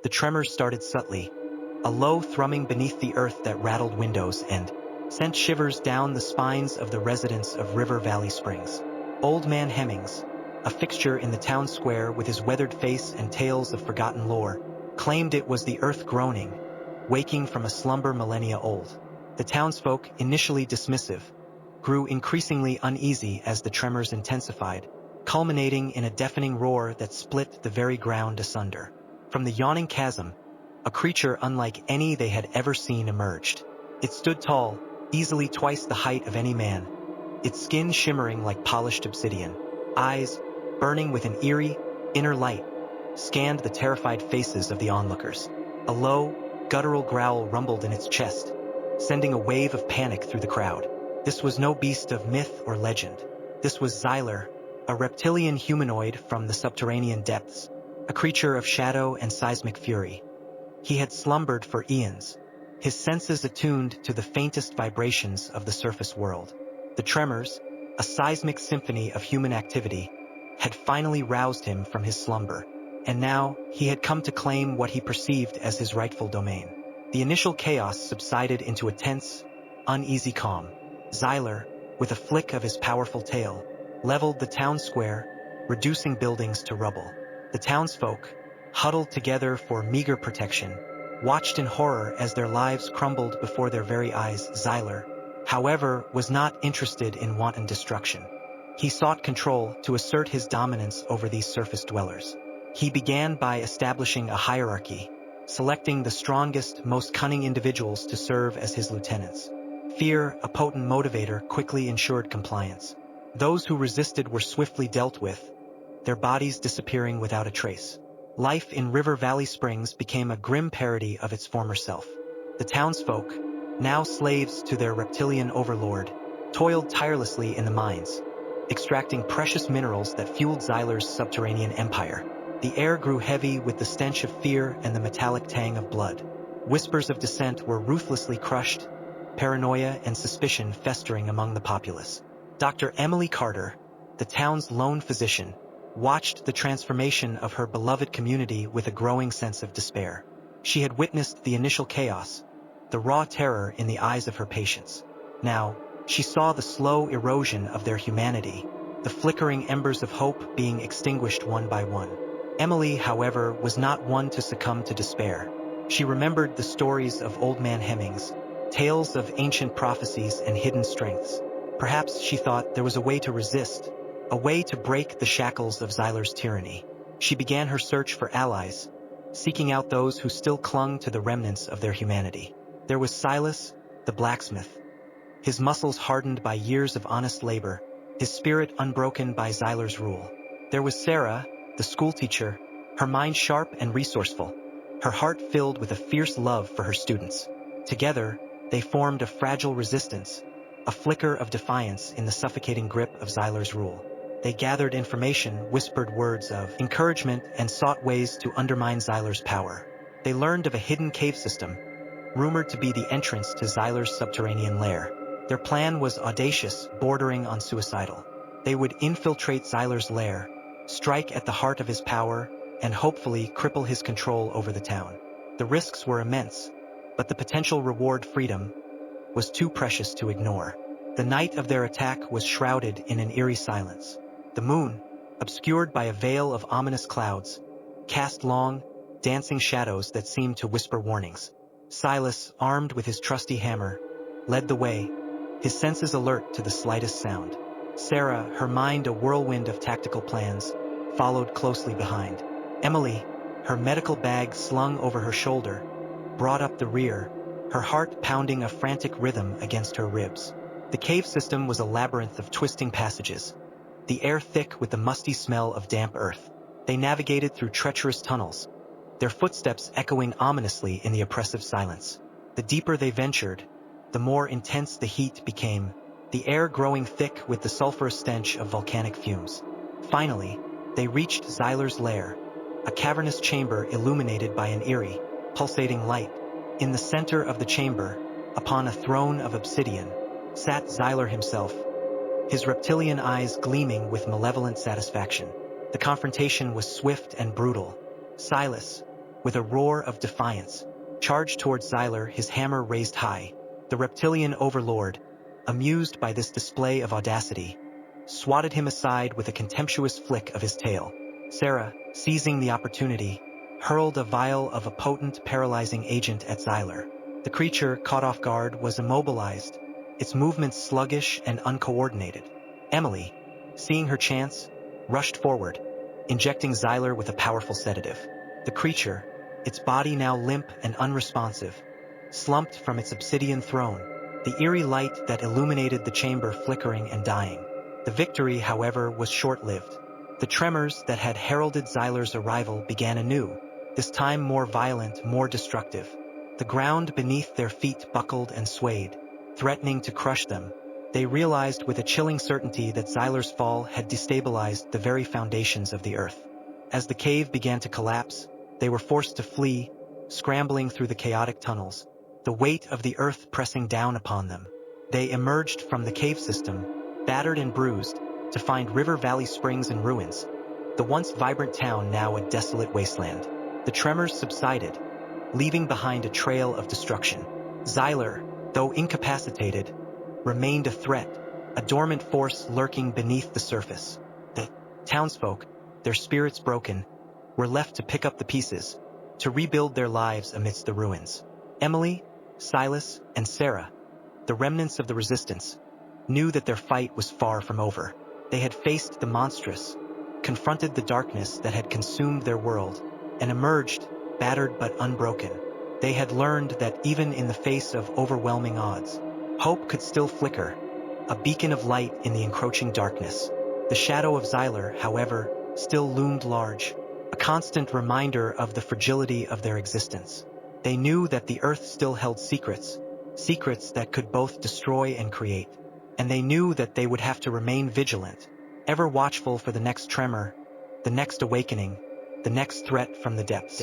The tremors started subtly, a low thrumming beneath the earth that rattled windows and sent shivers down the spines of the residents of River Valley Springs. Old Man Hemmings, a fixture in the town square with his weathered face and tales of forgotten lore, claimed it was the earth groaning, waking from a slumber millennia old. The townsfolk, initially dismissive, grew increasingly uneasy as the tremors intensified, culminating in a deafening roar that split the very ground asunder. From the yawning chasm, a creature unlike any they had ever seen emerged. It stood tall, easily twice the height of any man, its skin shimmering like polished obsidian. Eyes, burning with an eerie, inner light, scanned the terrified faces of the onlookers. A low, guttural growl rumbled in its chest, sending a wave of panic through the crowd. This was no beast of myth or legend. This was Xyler, a reptilian humanoid from the subterranean depths, a creature of shadow and seismic fury. He had slumbered for eons, his senses attuned to the faintest vibrations of the surface world. The tremors, a seismic symphony of human activity, had finally roused him from his slumber, and now he had come to claim what he perceived as his rightful domain. The initial chaos subsided into a tense, uneasy calm. Xyler, with a flick of his powerful tail, leveled the town square, reducing buildings to rubble. The townsfolk, huddled together for meager protection, watched in horror as their lives crumbled before their very eyes. Xyler, however, was not interested in wanton destruction. He sought control to assert his dominance over these surface dwellers. He began by establishing a hierarchy, selecting the strongest, most cunning individuals to serve as his lieutenants. Fear, a potent motivator, quickly ensured compliance. Those who resisted were swiftly dealt with, their bodies disappearing without a trace. Life in River Valley Springs became a grim parody of its former self. The townsfolk, now slaves to their reptilian overlord, toiled tirelessly in the mines, extracting precious minerals that fueled Xyler's subterranean empire. The air grew heavy with the stench of fear and the metallic tang of blood. Whispers of dissent were ruthlessly crushed, paranoia and suspicion festering among the populace. Dr. Emily Carter, the town's lone physician, watched the transformation of her beloved community with a growing sense of despair. She had witnessed the initial chaos, the raw terror in the eyes of her patients. Now, she saw the slow erosion of their humanity, the flickering embers of hope being extinguished one by one. Emily, however, was not one to succumb to despair. She remembered the stories of Old Man Hemmings, tales of ancient prophecies and hidden strengths. Perhaps, she thought, there was a way to resist, a way to break the shackles of Xyler's tyranny. She began her search for allies, seeking out those who still clung to the remnants of their humanity. There was Silas, the blacksmith, his muscles hardened by years of honest labor, his spirit unbroken by Xyler's rule. There was Sarah, the schoolteacher, her mind sharp and resourceful, her heart filled with a fierce love for her students. Together, they formed a fragile resistance, a flicker of defiance in the suffocating grip of Xyler's rule. They gathered information, whispered words of encouragement, and sought ways to undermine Xyler's power. They learned of a hidden cave system, rumored to be the entrance to Xyler's subterranean lair. Their plan was audacious, bordering on suicidal. They would infiltrate Xyler's lair, strike at the heart of his power, and hopefully cripple his control over the town. The risks were immense, but the potential reward, freedom, was too precious to ignore. The night of their attack was shrouded in an eerie silence. The moon, obscured by a veil of ominous clouds, cast long, dancing shadows that seemed to whisper warnings. Silas, armed with his trusty hammer, led the way, his senses alert to the slightest sound. Sarah, her mind a whirlwind of tactical plans, followed closely behind. Emily, her medical bag slung over her shoulder, brought up the rear, her heart pounding a frantic rhythm against her ribs. The cave system was a labyrinth of twisting passages, the air thick with the musty smell of damp earth. They navigated through treacherous tunnels, their footsteps echoing ominously in the oppressive silence. The deeper they ventured, the more intense the heat became, the air growing thick with the sulfurous stench of volcanic fumes. Finally, they reached Xyler's lair, a cavernous chamber illuminated by an eerie, pulsating light. In the center of the chamber, upon a throne of obsidian, sat Xyler himself, his reptilian eyes gleaming with malevolent satisfaction. The confrontation was swift and brutal. Silas, with a roar of defiance, charged towards Xyler, his hammer raised high. The reptilian overlord, amused by this display of audacity, swatted him aside with a contemptuous flick of his tail. Sarah, seizing the opportunity, hurled a vial of a potent paralyzing agent at Xyler. The creature, caught off guard, was immobilized, its movements sluggish and uncoordinated. Emily, seeing her chance, rushed forward, injecting Xyler with a powerful sedative. The creature, its body now limp and unresponsive, slumped from its obsidian throne, the eerie light that illuminated the chamber flickering and dying. The victory, however, was short-lived. The tremors that had heralded Xyler's arrival began anew, this time more violent, more destructive. The ground beneath their feet buckled and swayed, threatening to crush them. They realized with a chilling certainty that Xyler's fall had destabilized the very foundations of the earth. As the cave began to collapse, they were forced to flee, scrambling through the chaotic tunnels, the weight of the earth pressing down upon them. They emerged from the cave system, battered and bruised, to find River Valley Springs in ruins, the once vibrant town now a desolate wasteland. The tremors subsided, leaving behind a trail of destruction. Xyler, though incapacitated, remained a threat, a dormant force lurking beneath the surface. The townsfolk, their spirits broken, were left to pick up the pieces, to rebuild their lives amidst the ruins. Emily, Silas, and Sarah, the remnants of the resistance, knew that their fight was far from over. They had faced the monstrous, confronted the darkness that had consumed their world, and emerged, battered but unbroken. They had learned that even in the face of overwhelming odds, hope could still flicker, a beacon of light in the encroaching darkness. The shadow of Xyler, however, still loomed large, a constant reminder of the fragility of their existence. They knew that the earth still held secrets, secrets that could both destroy and create, and they knew that they would have to remain vigilant, ever watchful for the next tremor, the next awakening, the next threat from the depths.